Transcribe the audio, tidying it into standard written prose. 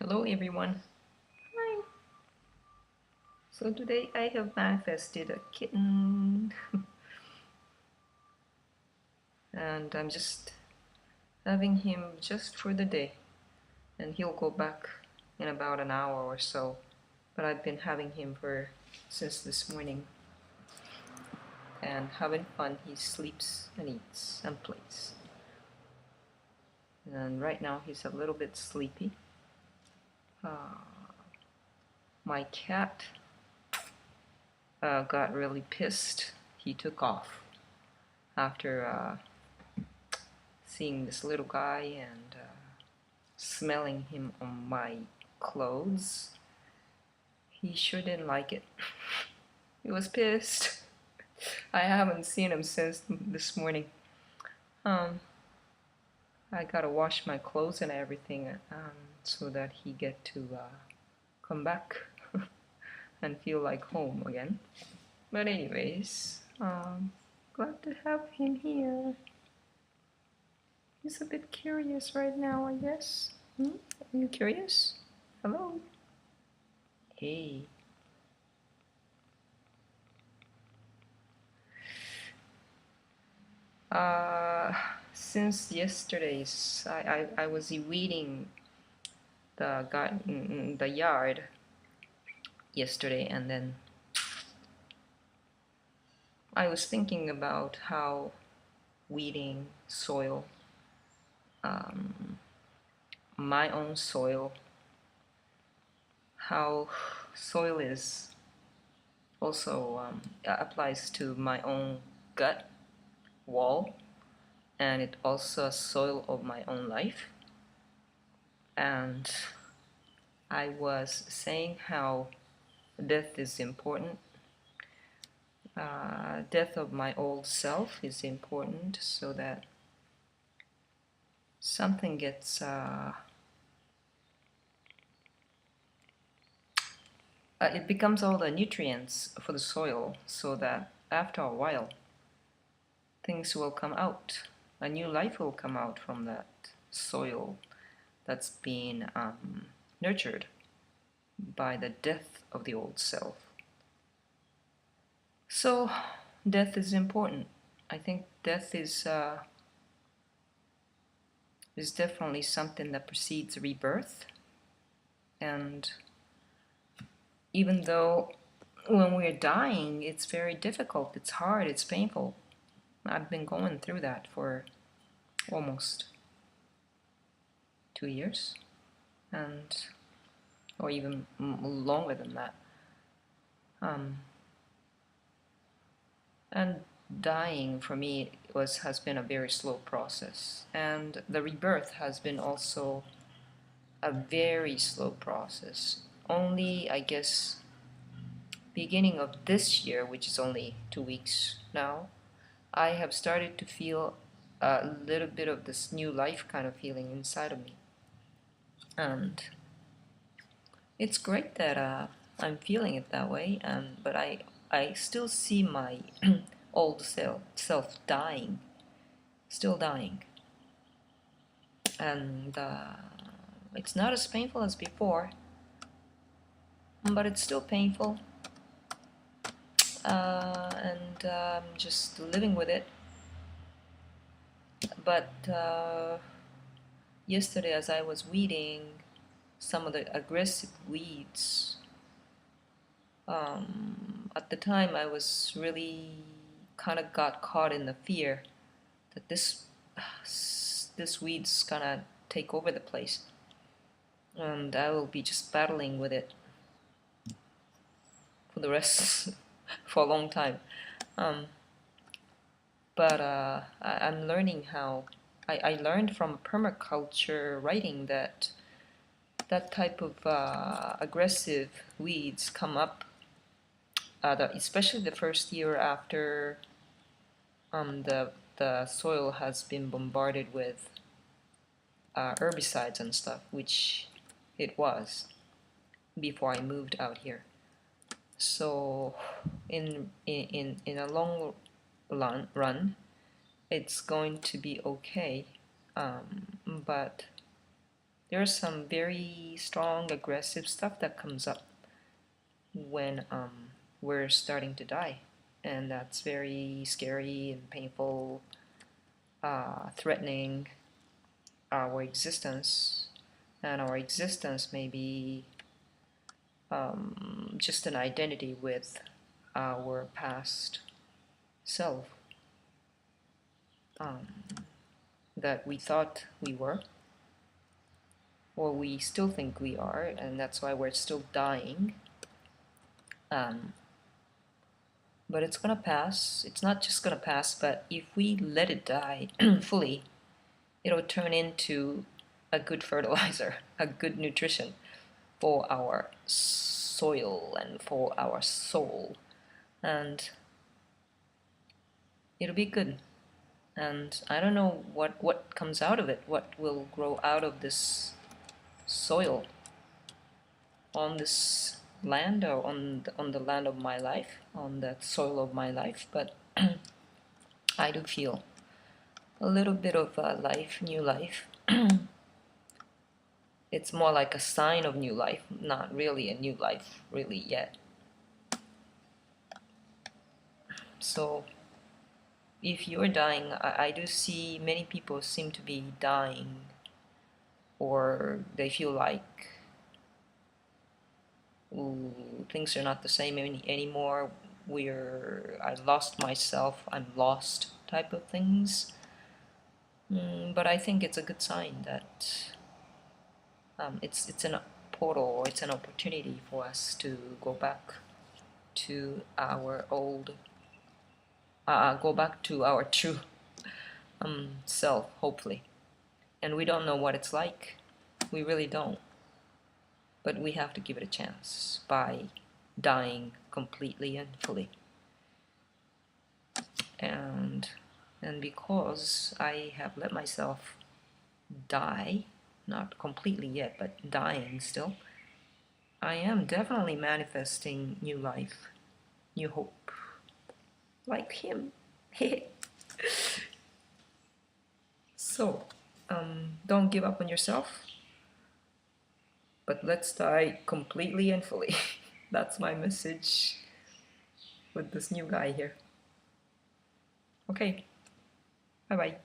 Hello everyone. Hi. So today I have manifested a kitten and I'm just having him just for the day and he'll go back in about an hour or so. But I've been having him for since this morning and having fun. He sleeps and eats and plays. And right now he's a little bit sleepy. My cat got really pissed. He took off after seeing this little guy and smelling him on my clothes. He sure didn't like it. He was pissed. I haven't seen him since this morning. I gotta wash my clothes and everything so that he get to come back and feel like home again. But anyways, glad to have him here. He's a bit curious right now, I guess. Are you curious? Hello? Hey. Since yesterday's, I was weeding the yard yesterday, and then I was thinking about how weeding soil, my own soil, how soil is also applies to my own gut wall, and it also a soil of my own life. And I was saying how death is important. Death of my old self is important so that something gets it becomes all the nutrients for the soil, so that after a while things will come out, a new life will come out from that soil that's been nurtured by the death of the old self. So death is important. I think death is definitely something that precedes rebirth. And even though when we're dying, it's very difficult, it's hard, it's painful. I've been going through that for almost 2 years, and or even longer than that. And dying for me has been a very slow process, and the rebirth has been also a very slow process. Only, I guess, beginning of this year, which is only 2 weeks now, I have started to feel a little bit of this new life kind of feeling inside of me. And it's great that I'm feeling it that way, but I still see my old self dying, still dying. And it's not as painful as before, but it's still painful. And just living with it. But yesterday, as I was weeding some of the aggressive weeds, at the time I was really kind of got caught in the fear that this weed's gonna take over the place, and I will be just battling with it for the rest for a long time. But I'm learning how I learned from permaculture writing that type of aggressive weeds come up, especially the first year after the soil has been bombarded with herbicides and stuff, which it was before I moved out here. So in a long run, it's going to be okay, but there's some very strong, aggressive stuff that comes up when we're starting to die, and that's very scary and painful, threatening our existence, and our existence may be just an identity with our past self um, that we thought we were, or we still think we are, and that's why we're still dying. Um, but it's gonna pass. It's not just gonna pass, but if we let it die fully, it'll turn into a good fertilizer, a good nutrition for our soil and for our soul, and it'll be good. And I don't know what comes out of it, what will grow out of this soil on this land, or on the land of my life, on that soil of my life. But I do feel a little bit of life, new life. It's more like a sign of new life, not really a new life really yet. So if you're dying, I do see many people seem to be dying, or they feel like, ooh, things are not the same anymore. I lost myself, I'm lost type of things. But I think it's a good sign that it's a portal, or it's an opportunity for us to go back to our old, go back to our true self, hopefully. And we don't know what it's like. We really don't. But we have to give it a chance by dying completely and fully. And because I have let myself die, not completely yet, but dying still, I am definitely manifesting new life, new hope, like him. So, don't give up on yourself, but let's die completely and fully. That's my message with this new guy here. Okay, bye bye.